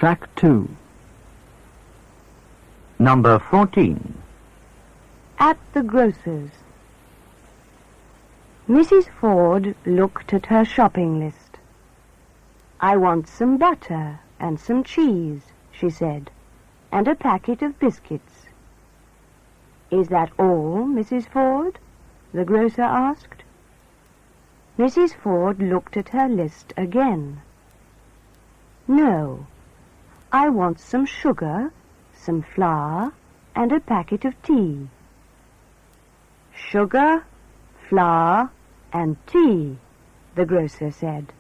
Track 2. Number 14. At the grocer's. Mrs. Ford looked at her shopping list. "I want some butter and some cheese," she said, "and a packet of biscuits." "Is that all, Mrs. Ford?" the grocer asked. Mrs. Ford looked at her list again. "No, I want some sugar, some flour, and a packet of tea." "Sugar, flour, and tea," the grocer said,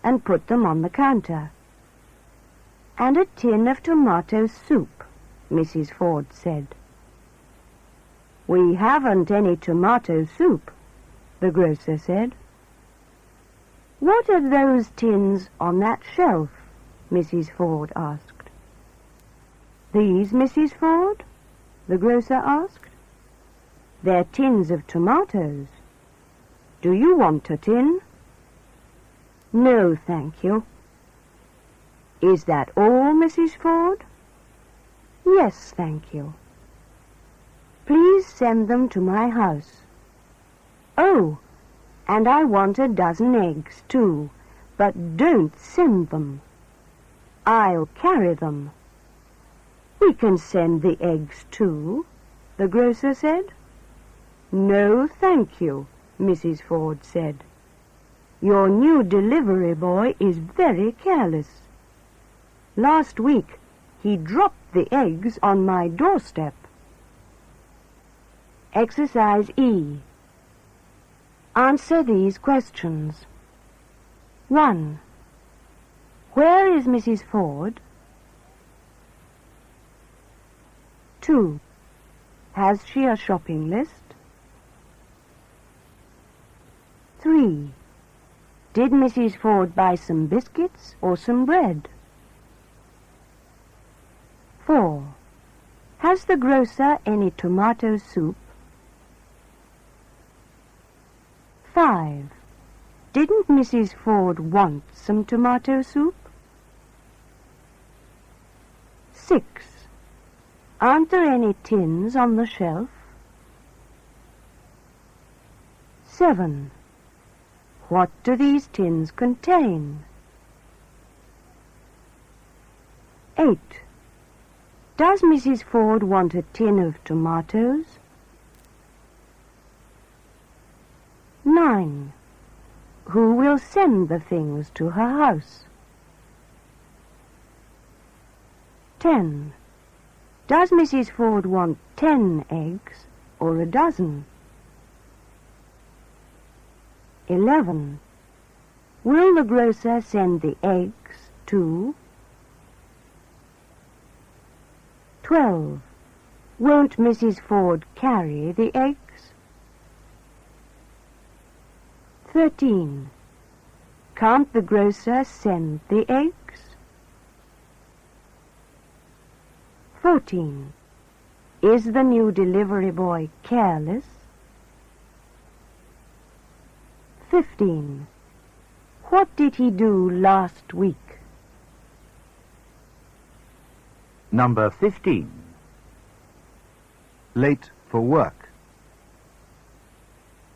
and put them on the counter. "And a tin of tomato soup," Mrs. Ford said. "We haven't any tomato soup," the grocer said. "What are those tins on that shelf?" Mrs. Ford asked. "These, Mrs. Ford?" the grocer asked. "They're tins of tomatoes. Do you want a tin?" "No, thank you." "Is that all, Mrs. Ford?" "Yes, thank you." "Please send them to my house." "Oh, and I want a dozen eggs, too, but don't send them. I'll carry them." "We can send the eggs, too," the grocer said. "No, thank you," Mrs. Ford said. "Your new delivery boy is very careless. Last week he dropped the eggs on my doorstep." Exercise E. Answer these questions. 1. Where is Mrs. Ford? 2. Has she a shopping list? 3. Did Mrs. Ford buy some biscuits or some bread? 4. Has the grocer any tomato soup? 5. Didn't Mrs. Ford want some tomato soup? 6. Aren't there any tins on the shelf? 7. What do these tins contain? 8. Does Mrs. Ford want a tin of tomatoes? 9. Who will send the things to her house? 10. Does Mrs. Ford want 10 eggs or a dozen? 11. Will the grocer send the eggs too? 12. Won't Mrs. Ford carry the eggs? 13. Can't the grocer send the eggs? 14. Is the new delivery boy careless? 15. What did he do last week? Number 15. Late for work.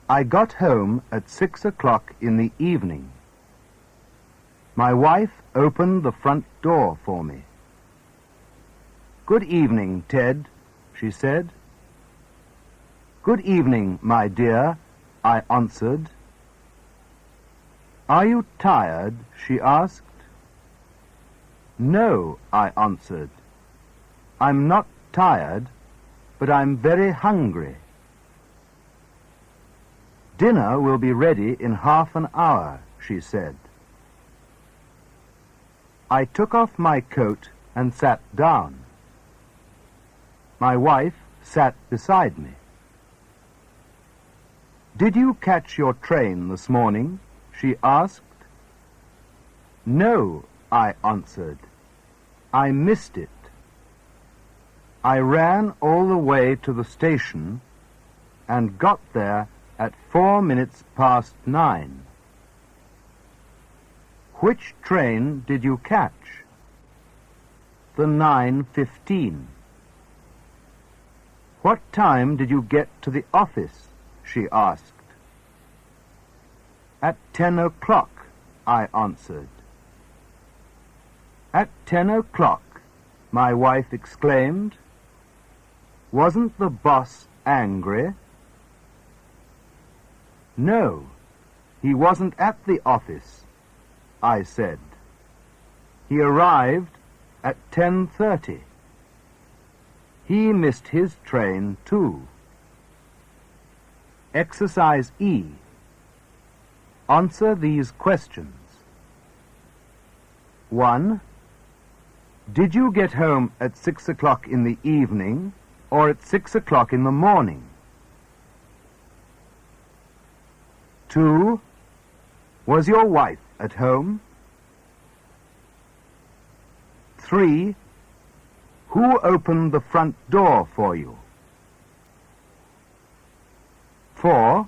I got home at 6 o'clock in the evening. My wife opened the front door for me. "Good evening, Ted," she said. "Good evening, my dear," I answered. "Are you tired?" she asked. "No," I answered. "I'm not tired, but I'm very hungry." "Dinner will be ready in half an hour," she said. I took off my coat and sat down. My wife sat beside me. "Did you catch your train this morning?" she asked. "No," I answered. "I missed it. I ran all the way to the station and got there at 4 minutes past 9. "Which train did you catch?" the 9:15. What time did you get to the office? She asked. At 10 o'clock, I answered. At 10 o'clock, my wife exclaimed. Wasn't the boss angry? No, he wasn't at the office, I said. He arrived at 10:30. He missed his train too. Exercise E. Answer these questions. 1. Did you get home at 6 o'clock in the evening or at 6 o'clock in the morning? 2. Was your wife at home? 3. Who opened the front door for you? 4.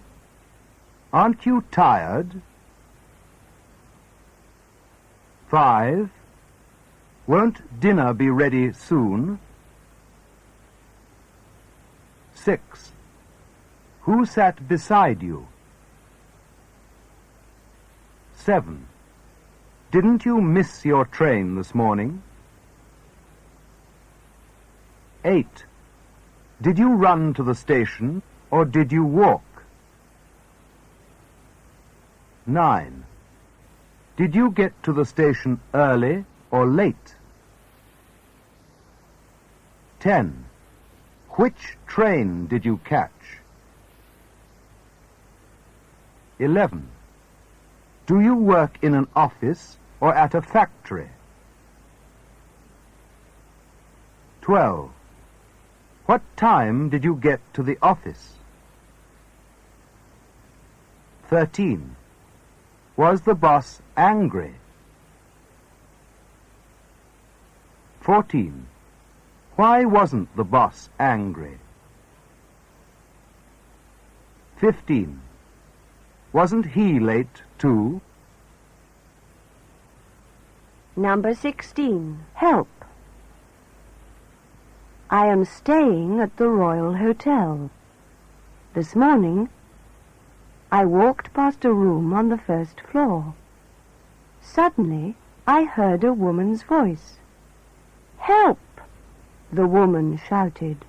Aren't you tired? 5. Won't dinner be ready soon? 6. Who sat beside you? 7. Didn't you miss your train this morning? 8. Did you run to the station or did you walk? 9. Did you get to the station early or late? 10. Which train did you catch? 11. Do you work in an office or at a factory? 12. What time did you get to the office? 13. Was the boss angry? 14. Why wasn't the boss angry? 15. Wasn't he late too? Number 16. Help. I am staying at the Royal Hotel. This morning, I walked past a room on the first floor. Suddenly, I heard a woman's voice. Help! The woman shouted.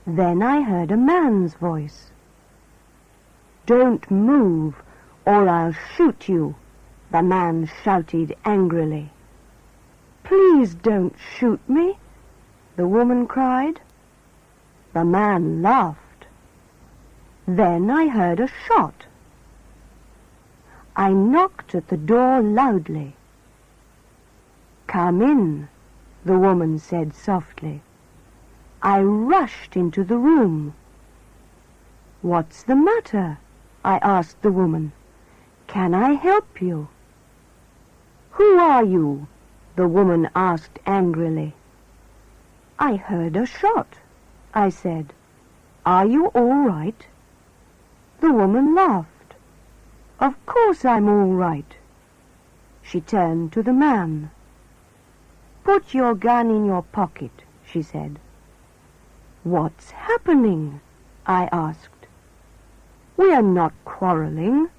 Then I heard a man's voice. Don't move, or I'll shoot you, the man shouted angrily. Please don't shoot me, the woman cried. The man laughed. Then I heard a shot. I knocked at the door loudly. Come in, the woman said softly. I rushed into the room. What's the matter? I asked the woman. Can I help you? Who are you? The woman asked angrily. I heard a shot, I said. Are you all right? The woman laughed. Of course I'm all right. She turned to the man. Put your gun in your pocket, she said. What's happening? I asked. We are not quarreling,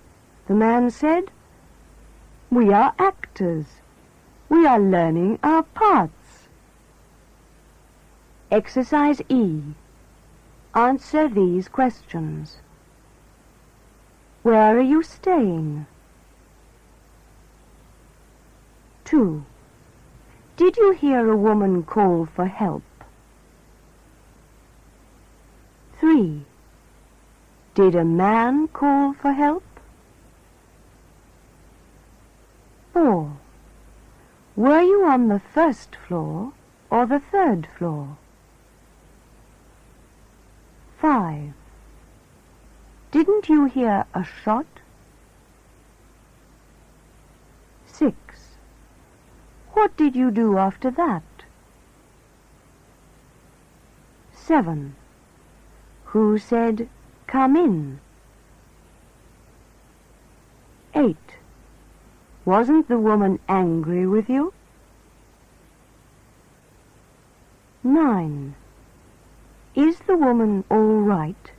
the man said. We are actors. We are learning our parts. Exercise E. Answer these questions. Where are you staying? 2. Did you hear a woman call for help? 3. Did a man call for help? 4. Were you on the first floor or the third floor? 5. Didn't you hear a shot? 6. What did you do after that? 7. Who said, come in? 8. Wasn't the woman angry with you? 9. Is the woman all right?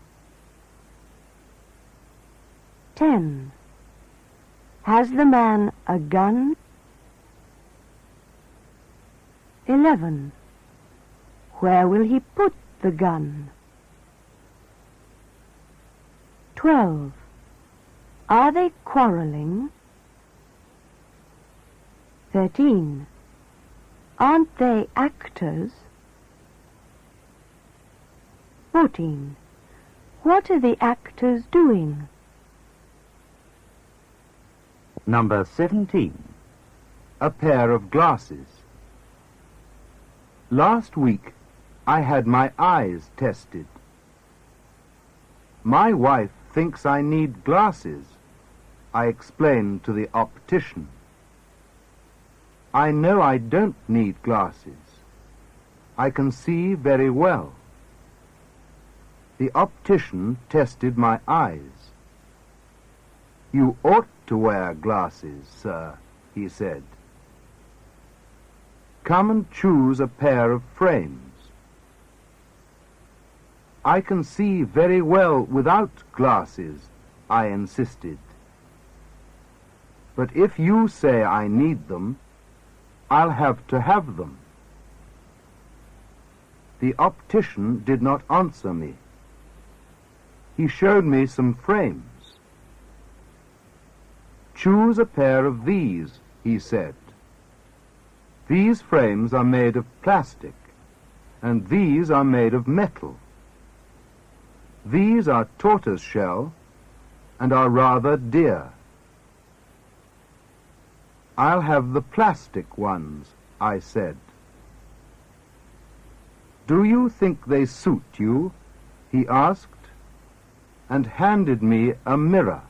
10. Has the man a gun? 11. Where will he put the gun? 12. Are they quarrelling? 13. Aren't they actors? 14. What are the actors doing? Number 17. A pair of glasses. Last week, I had my eyes tested. My wife thinks I need glasses, I explained to the optician. I know I don't need glasses. I can see very well. The optician tested my eyes. You ought to wear glasses, sir, he said. Come and choose a pair of frames. I can see very well without glasses, I insisted. But if you say I need them, I'll have to have them. The optician did not answer me. He showed me some frames. Choose a pair of these, he said. These frames are made of plastic, and these are made of metal. These are tortoiseshell and are rather dear. I'll have the plastic ones, I said. Do you think they suit you? He asked, and handed me a mirror.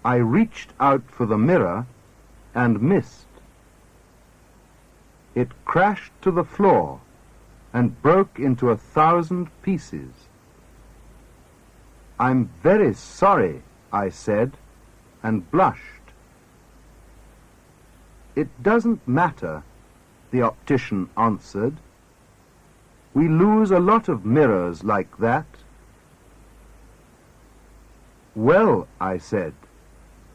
I reached out for the mirror and missed. It crashed to the floor and broke into 1,000 pieces. I'm very sorry, I said, and blushed. It doesn't matter, the optician answered. We lose a lot of mirrors like that. Well, I said,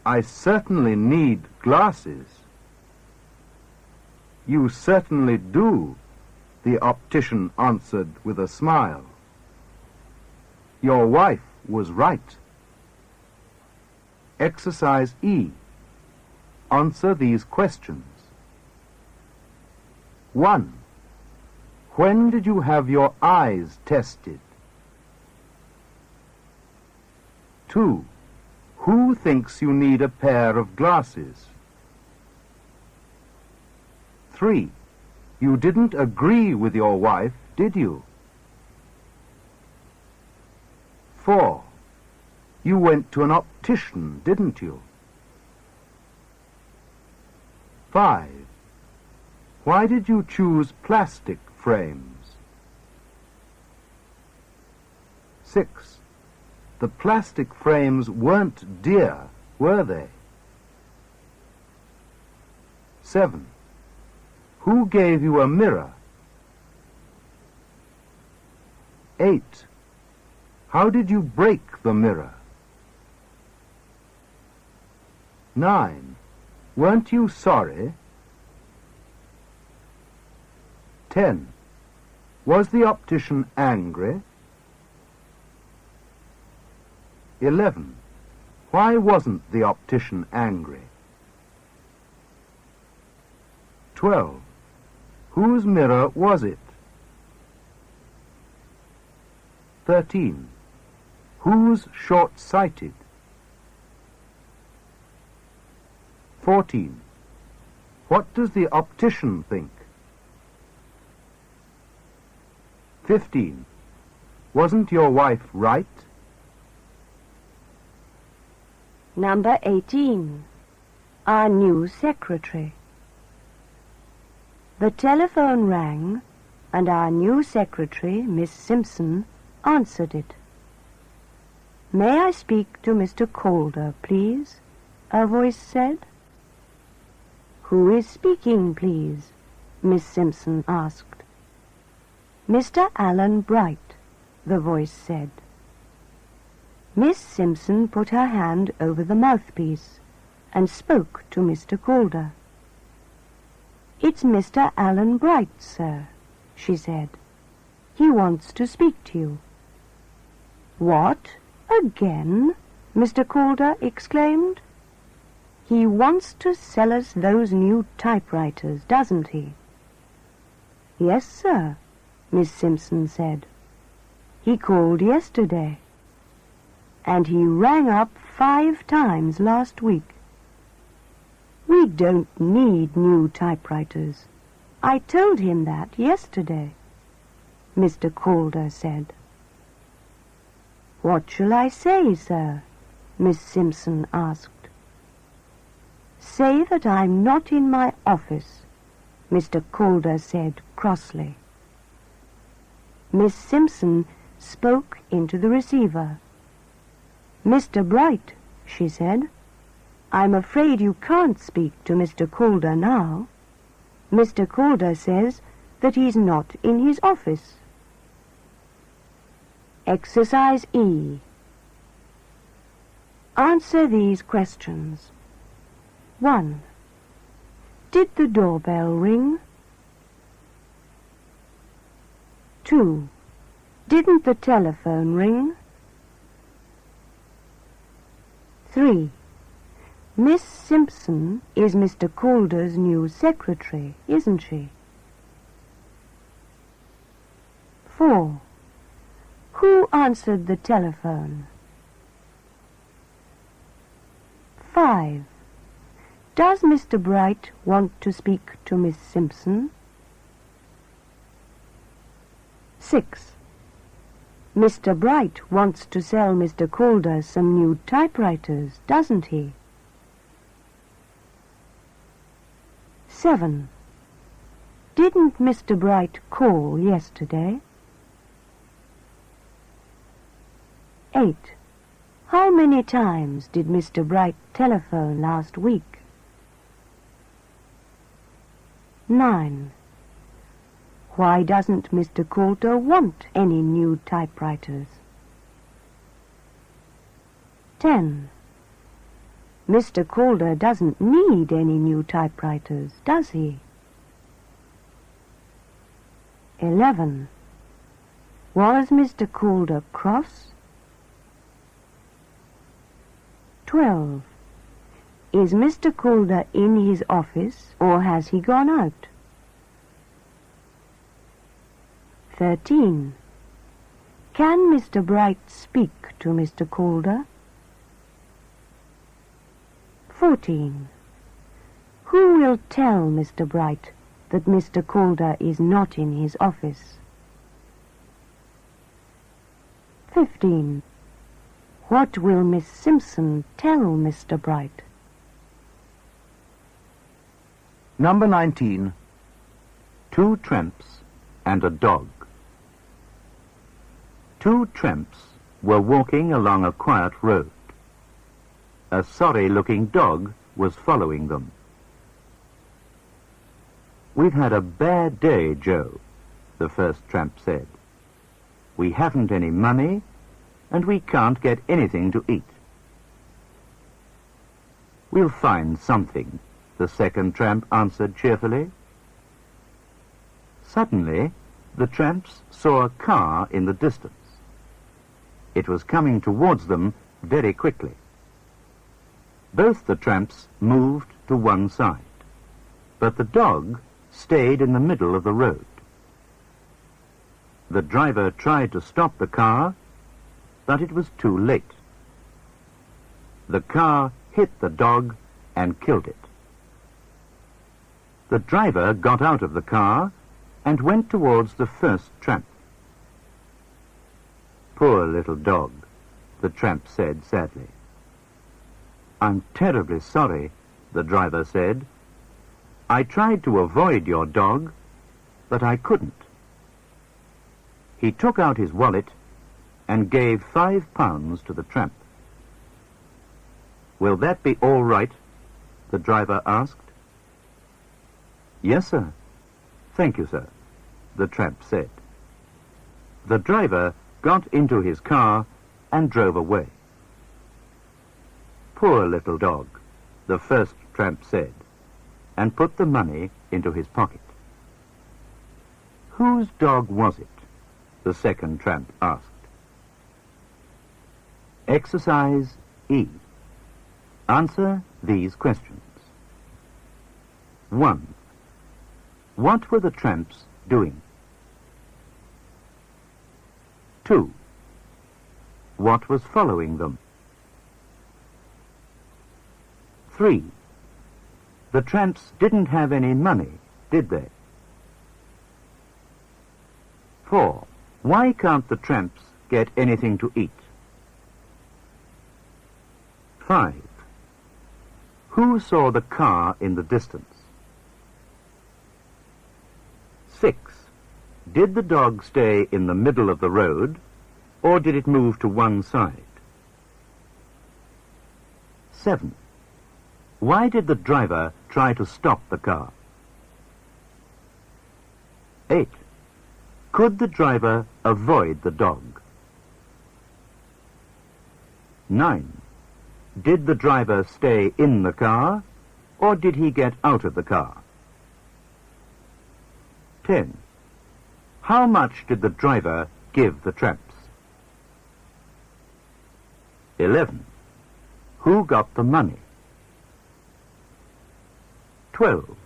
I certainly need glasses. You certainly do, the optician answered with a smile. Your wife was right. Exercise E. Answer these questions. 1. When did you have your eyes tested? 2. Who thinks you need a pair of glasses? 3. You didn't agree with your wife, did you? 4. You went to an optician, didn't you? 5. Why did you choose plastic frames? 6. The plastic frames weren't dear, were they? 7. Who gave you a mirror? 8. How did you break the mirror? 9. Weren't you sorry? 10. Was the optician angry? 11. Why wasn't the optician angry? 12. Whose mirror was it? 13. Who's short-sighted? 14. What does the optician think? 15. Wasn't your wife right? Number 18. Our new secretary. The telephone rang, and our new secretary, Miss Simpson, answered it. May I speak to Mr. Calder, please? A voice said. Who is speaking, please? Miss Simpson asked. Mr. Alan Bright, the voice said. Miss Simpson put her hand over the mouthpiece and spoke to Mr. Calder. It's Mr. Alan Bright, sir, she said. He wants to speak to you. What? Again? Mr. Calder exclaimed. He wants to sell us those new typewriters, doesn't he? Yes, sir, Miss Simpson said. He called yesterday. And he rang up 5 times last week. We don't need new typewriters. I told him that yesterday, Mr. Calder said. What shall I say, sir? Miss Simpson asked. Say that I'm not in my office, Mr. Calder said crossly. Miss Simpson spoke into the receiver. Mr. Bright, she said, I'm afraid you can't speak to Mr. Calder now. Mr. Calder says that he's not in his office. Exercise E. Answer these questions. 1. Did the doorbell ring? 2. Didn't the telephone ring? 3. Miss Simpson is Mr. Calder's new secretary, isn't she? 4. Who answered the telephone? 5. Does Mr. Bright want to speak to Miss Simpson? 6. Mr. Bright wants to sell Mr. Calder some new typewriters, doesn't he? 7. Didn't Mr. Bright call yesterday? 8. How many times did Mr. Bright telephone last week? 9. Why doesn't Mr. Calder want any new typewriters? 10. Mr. Calder doesn't need any new typewriters, does he? 11. Was Mr. Calder cross? 12. Is Mr. Calder in his office, or has he gone out? 13. Can Mr. Bright speak to Mr. Calder? 14. Who will tell Mr. Bright that Mr. Calder is not in his office? 15. What will Miss Simpson tell Mr. Bright? Number 19. 2 tramps and a dog. 2 tramps were walking along a quiet road. A sorry-looking dog was following them. "We've had a bad day, Joe," the first tramp said. "We haven't any money, and we can't get anything to eat." "We'll find something," the second tramp answered cheerfully. Suddenly, the tramps saw a car in the distance. It was coming towards them very quickly. Both the tramps moved to one side, but the dog stayed in the middle of the road. The driver tried to stop the car, but it was too late. The car hit the dog and killed it. The driver got out of the car and went towards the first tramp. "Poor little dog," the tramp said sadly. "I'm terribly sorry," the driver said. "I tried to avoid your dog, but I couldn't." He took out his wallet and gave £5 to the tramp. "Will that be all right?" the driver asked. "Yes, sir," "Thank you, sir," the tramp said. The driver got into his car and drove away. "Poor little dog," the first tramp said, and put the money into his pocket. "Whose dog was it?" the second tramp asked. Exercise E. Answer these questions. 1. What were the tramps doing? 2. What was following them? 3. The tramps didn't have any money, did they? 4. Why can't the tramps get anything to eat? 5. Who saw the car in the distance? 6. Did the dog stay in the middle of the road, or did it move to one side? 7. Why did the driver try to stop the car? 8. Could the driver avoid the dog? 9. Did the driver stay in the car, or did he get out of the car? 10. How much did the driver give the tramps? 11. Who got the money? 12.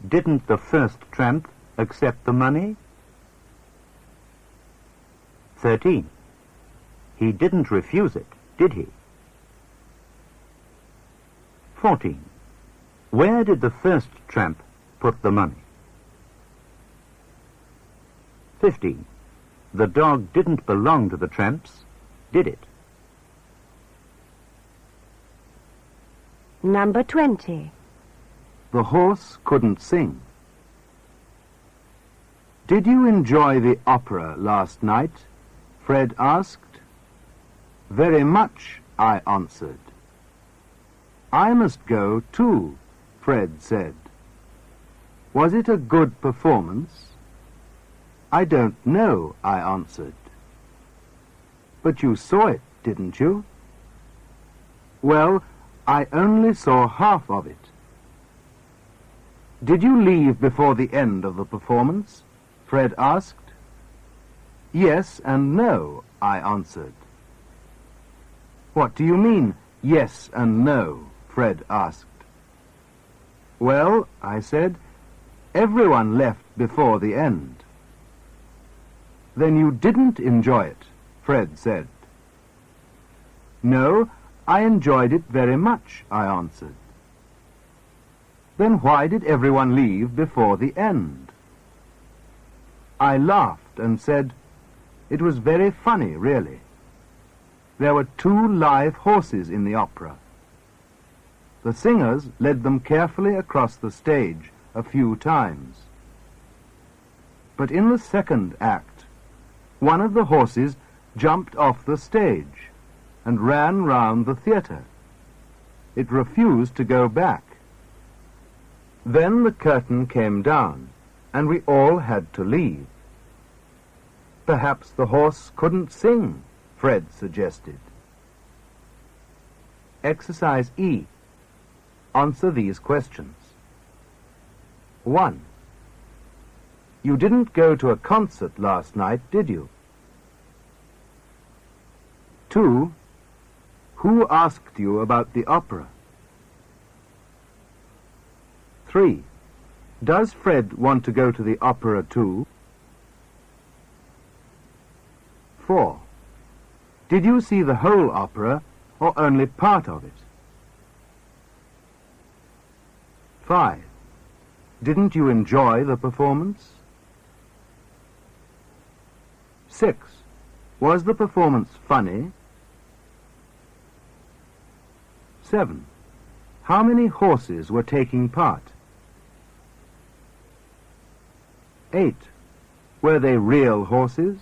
Didn't the first tramp accept the money? 13. He didn't refuse it, did he? 14. Where did the first tramp put the money? 15. The dog didn't belong to the tramps, did it? Number 20. The horse couldn't sing. Did you enjoy the opera last night? Fred asked. Very much, I answered. I must go too, Fred said. Was it a good performance? I don't know, I answered. But you saw it, didn't you? Well, I only saw half of it. Did you leave before the end of the performance? Fred asked. Yes and no, I answered. What do you mean, yes and no? Fred asked. Well, I said, everyone left before the end. Then you didn't enjoy it, Fred said. No, I enjoyed it very much, I answered. Then why did everyone leave before the end? I laughed and said, it was very funny, really. There were 2 live horses in the opera. The singers led them carefully across the stage a few times. But in the second act, one of the horses jumped off the stage and ran round the theatre. It refused to go back. Then the curtain came down, and we all had to leave. Perhaps the horse couldn't sing, Fred suggested. Exercise E. Answer these questions. 1. You didn't go to a concert last night, did you? 2. Who asked you about the opera? 3. Does Fred want to go to the opera too? 4. Did you see the whole opera or only part of it? 5. Didn't you enjoy the performance? 6. Was the performance funny? 7. How many horses were taking part? 8. Were they real horses?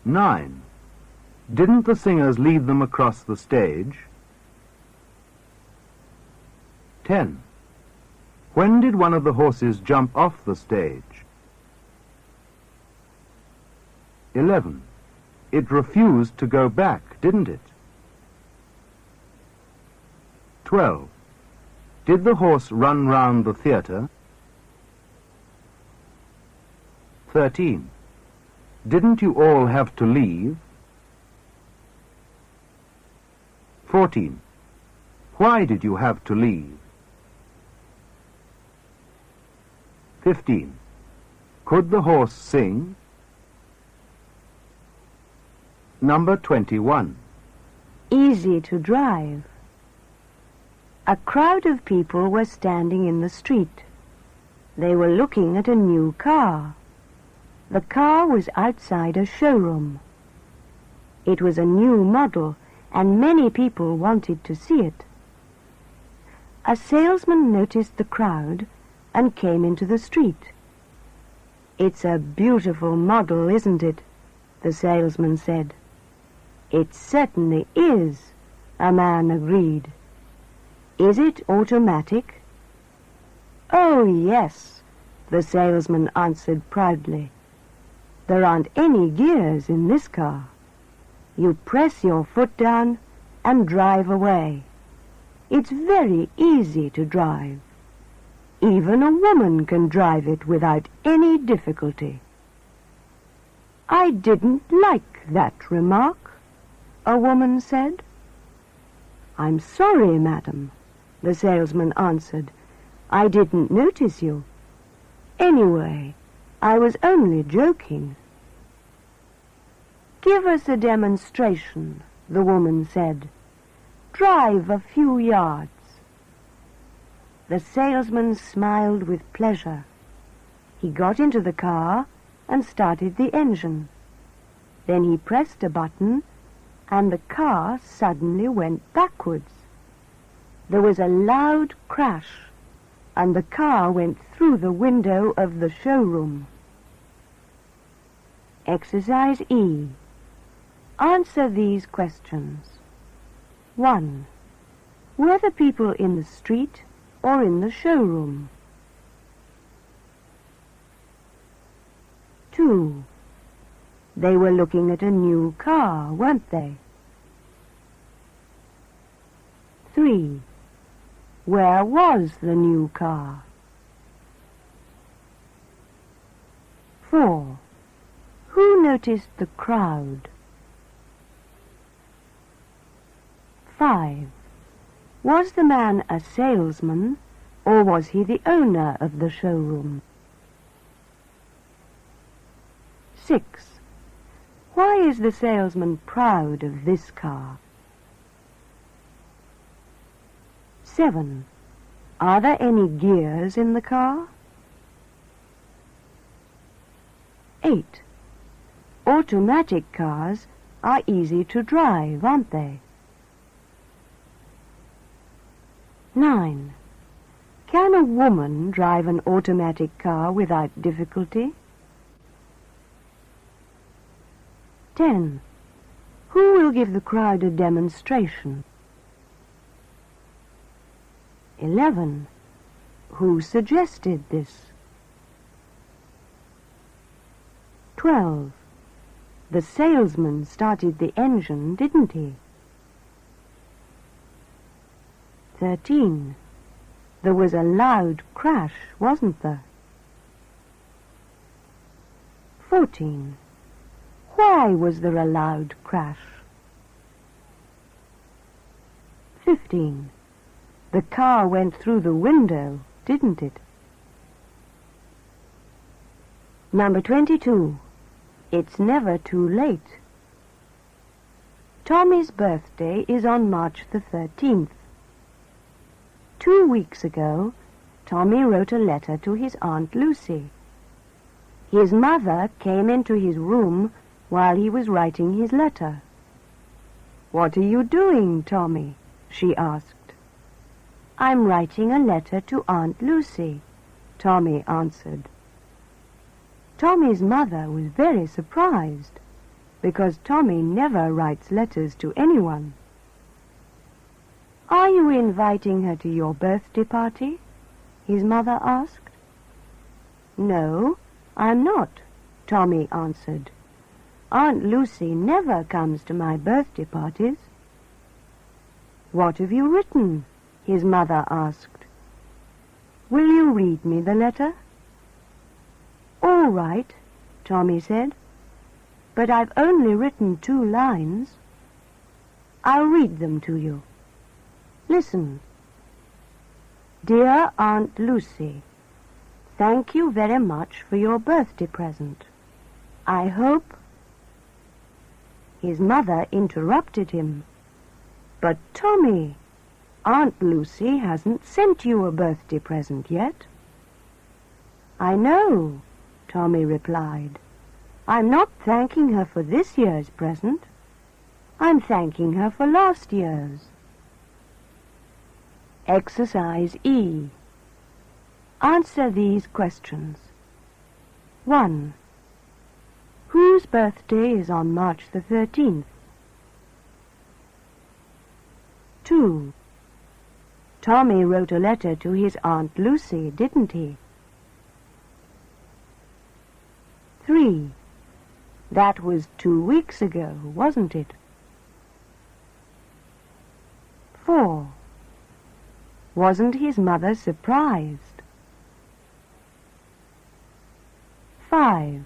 9. Didn't the singers lead them across the stage? 10. When did one of the horses jump off the stage? 11. It refused to go back, didn't it? 12. Did the horse run round the theatre? 13. Didn't you all have to leave? 14. Why did you have to leave? 15. Could the horse sing? Number 21. Easy to drive. A crowd of people were standing in the street. They were looking at a new car. The car was outside a showroom. It was a new model, and many people wanted to see it. A salesman noticed the crowd and came into the street. "It's a beautiful model, isn't it?" the salesman said. "It certainly is," a man agreed. "Is it automatic?" "Oh, yes," the salesman answered proudly. "There aren't any gears in this car. You press your foot down and drive away. It's very easy to drive. Even a woman can drive it without any difficulty." "I didn't like that remark," a woman said. "I'm sorry, madam," the salesman answered. "I didn't notice you. Anyway, I was only joking." "Give us a demonstration," the woman said. "Drive a few yards." The salesman smiled with pleasure. He got into the car and started the engine. Then he pressed a button, and the car suddenly went backwards. There was a loud crash, and the car went through the window of the showroom. Exercise E. Answer these questions. 1. Were the people in the street or in the showroom? 2. They were looking at a new car, weren't they? 3. Where was the new car? 4. Who noticed the crowd? 5. Was the man a salesman, or was he the owner of the showroom? 6. Why is the salesman proud of this car? 7. Are there any gears in the car? 8. Automatic cars are easy to drive, aren't they? 9. Can a woman drive an automatic car without difficulty? 10. Who will give the crowd a demonstration? 11. Who suggested this? 12. The salesman started the engine, didn't he? 13. There was a loud crash, wasn't there? 14. Why was there a loud crash? 15. The car went through the window, didn't it? Number 22. It's never too late. Tommy's birthday is on March the 13th. 2 weeks ago, Tommy wrote a letter to his Aunt Lucy. His mother came into his room while he was writing his letter. "What are you doing, Tommy?" she asked. "I'm writing a letter to Aunt Lucy," Tommy answered. Tommy's mother was very surprised, because Tommy never writes letters to anyone. "Are you inviting her to your birthday party?" his mother asked. "No, I'm not," Tommy answered. "Aunt Lucy never comes to my birthday parties." "What have you written?" his mother asked. "Will you read me the letter?" "All right," Tommy said, "but I've only written 2 lines. I'll read them to you. Listen. Dear Aunt Lucy, thank you very much for your birthday present. I hope—" His mother interrupted him. "But Tommy, Aunt Lucy hasn't sent you a birthday present yet." "I know," Tommy replied. "I'm not thanking her for this year's present. I'm thanking her for last year's." Exercise E. Answer these questions. 1. Whose birthday is on March the 13th? 2. Tommy wrote a letter to his Aunt Lucy, didn't he? 3. That was 2 weeks ago, wasn't it? 4. Wasn't his mother surprised? 5.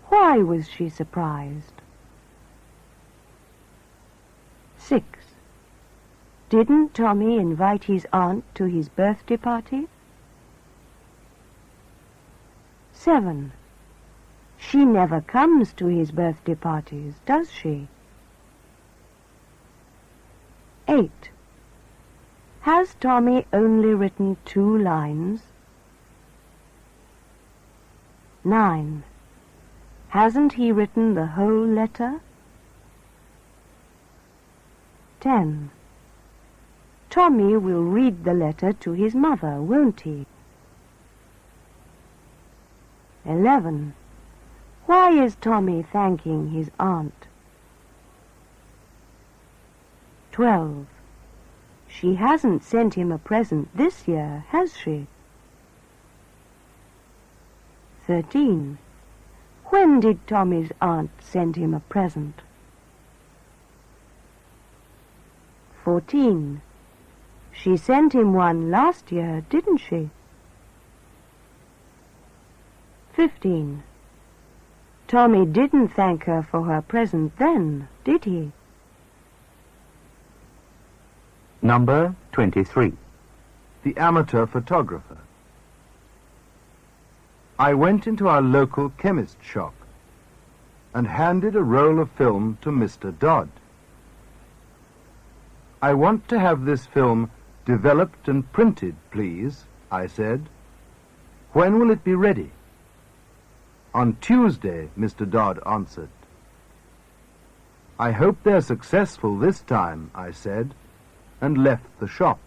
Why was she surprised? 6. Didn't Tommy invite his aunt to his birthday party? 7. She never comes to his birthday parties, does she? 8. Has Tommy only written 2 lines? 9. Hasn't he written the whole letter? 10. Tommy will read the letter to his mother, won't he? 11. Why is Tommy thanking his aunt? 12. She hasn't sent him a present this year, has she? 13. When did Tommy's aunt send him a present? 14. She sent him one last year, didn't she? 15. Tommy didn't thank her for her present then, did he? Number 23. The amateur photographer. I went into our local chemist shop and handed a roll of film to Mr. Dodd. "I want to have this film developed and printed, please," I said. "When will it be ready?" "On Tuesday," Mr. Dodd answered. "I hope they're successful this time," I said, and left the shop.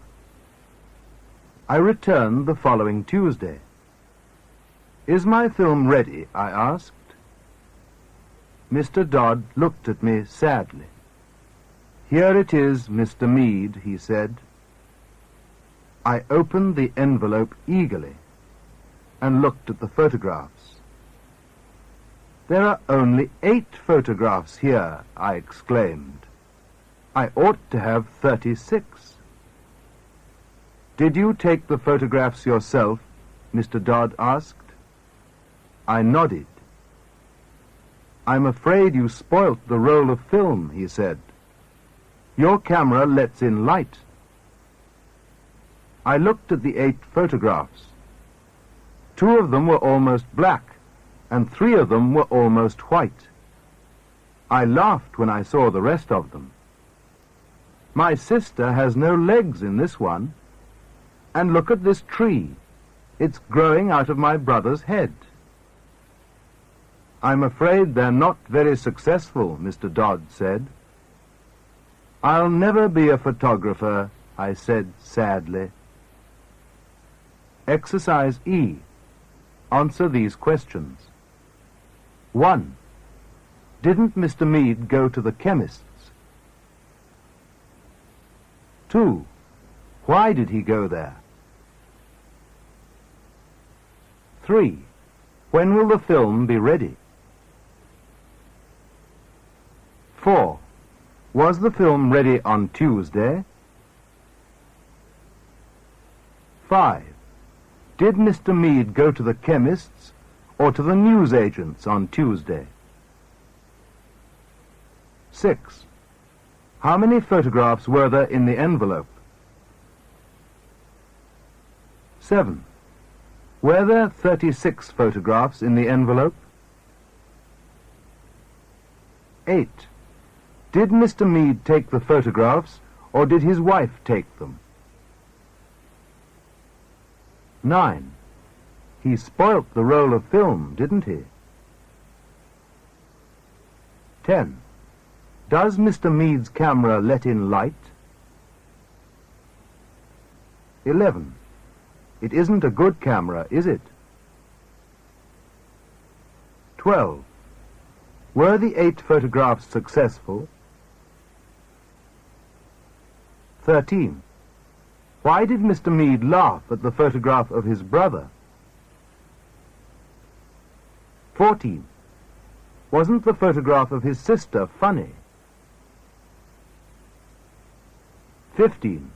I returned the following Tuesday. "Is my film ready?" I asked. Mr. Dodd looked at me sadly. "Here it is, Mr. Meade," he said. I opened the envelope eagerly and looked at the photographs. "There are only 8 photographs here," I exclaimed. "I ought to have 36. "Did you take the photographs yourself?" Mr. Dodd asked. I nodded. "I'm afraid you spoilt the roll of film," he said. "Your camera lets in light." I looked at the 8 photographs. 2 of them were almost black, and 3 of them were almost white. I laughed when I saw the rest of them. "My sister has no legs in this one. And look at this tree. It's growing out of my brother's head." "I'm afraid they're not very successful," Mr. Dodd said. "I'll never be a photographer," I said sadly. Exercise E. Answer these questions. 1. Didn't Mr. Meade go to the chemist's? 2. Why did he go there? 3. When will the film be ready? 4. Was the film ready on Tuesday? 5. Did Mr. Meade go to the chemist's or to the newsagent's on Tuesday? 6. How many photographs were there in the envelope? 7. Were there 36 photographs in the envelope? 8. Did Mr. Meade take the photographs, or did his wife take them? 9. He spoilt the roll of film, didn't he? 10. Does Mr. Meade's camera let in light? 11. It isn't a good camera, is it? 12. Were the 8 photographs successful? 13. Why did Mr. Meade laugh at the photograph of his brother? 14. Wasn't the photograph of his sister funny? 15.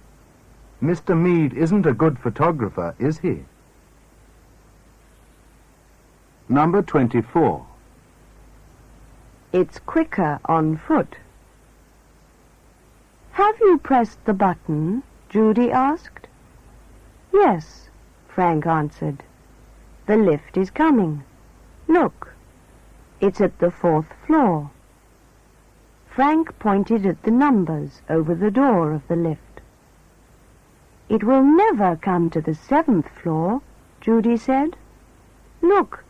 Mr. Meade isn't a good photographer, is he? Number 24. It's quicker on foot. Have you pressed the button? Judy asked. Yes, Frank answered. The lift is coming. Look, it's at the 4th floor. Frank pointed at the numbers over the door of the lift. It will never come to the 7th floor, Judy said. Look,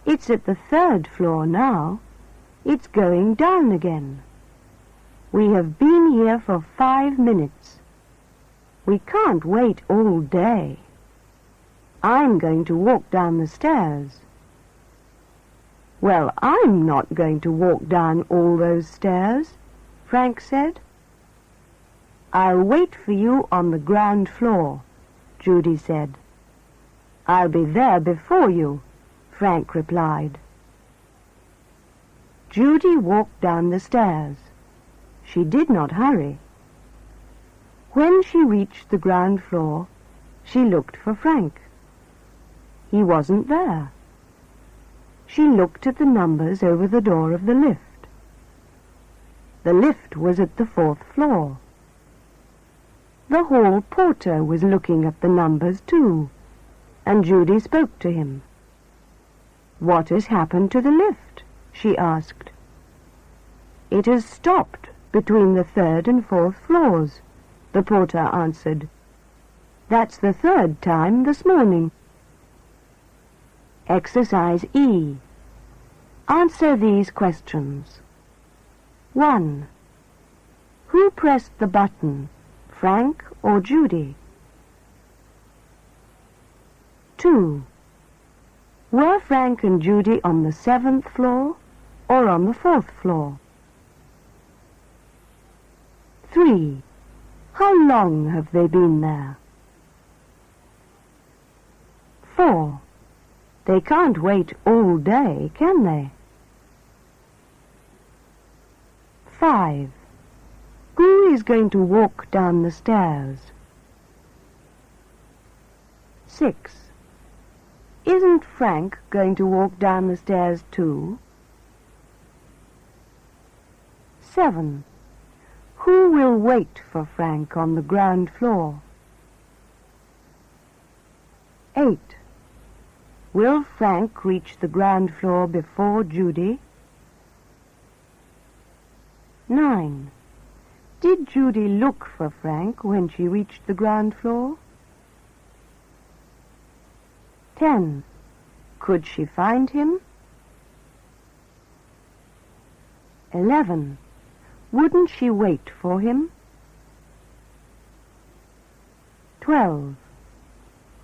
it's at the 3rd floor now. It's going down again. We have been here for 5 minutes. We can't wait all day. I'm going to walk down the stairs. Well, I'm not going to walk down all those stairs, Frank said. I'll wait for you on the ground floor, Judy said. I'll be there before you, Frank replied. Judy walked down the stairs. She did not hurry. When she reached the ground floor, she looked for Frank. He wasn't there. She looked at the numbers over the door of the lift. The lift was at the 4th floor. The hall porter was looking at the numbers too, and Judy spoke to him. "What has happened to the lift?" she asked. "It has stopped between the 3rd and 4th floors," the porter answered. "That's the 3rd time this morning." Exercise E. Answer these questions. 1. Who pressed the button, Frank or Judy? 2. Were Frank and Judy on the 7th floor or on the 4th floor? 3. How long have they been there? 4. They can't wait all day, can they? 5. Who is going to walk down the stairs? 6. Isn't Frank going to walk down the stairs too? 7. Who will wait for Frank on the ground floor? 8. Will Frank reach the ground floor before Judy? 9. Did Judy look for Frank when she reached the ground floor? 10. Could she find him? 11. Wouldn't she wait for him? 12.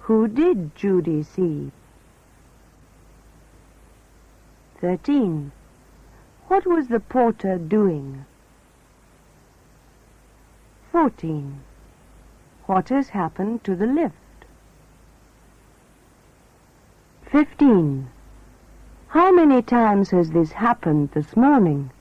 Who did Judy see? 13. What was the porter doing? 14. What has happened to the lift? 15. How many times has this happened this morning?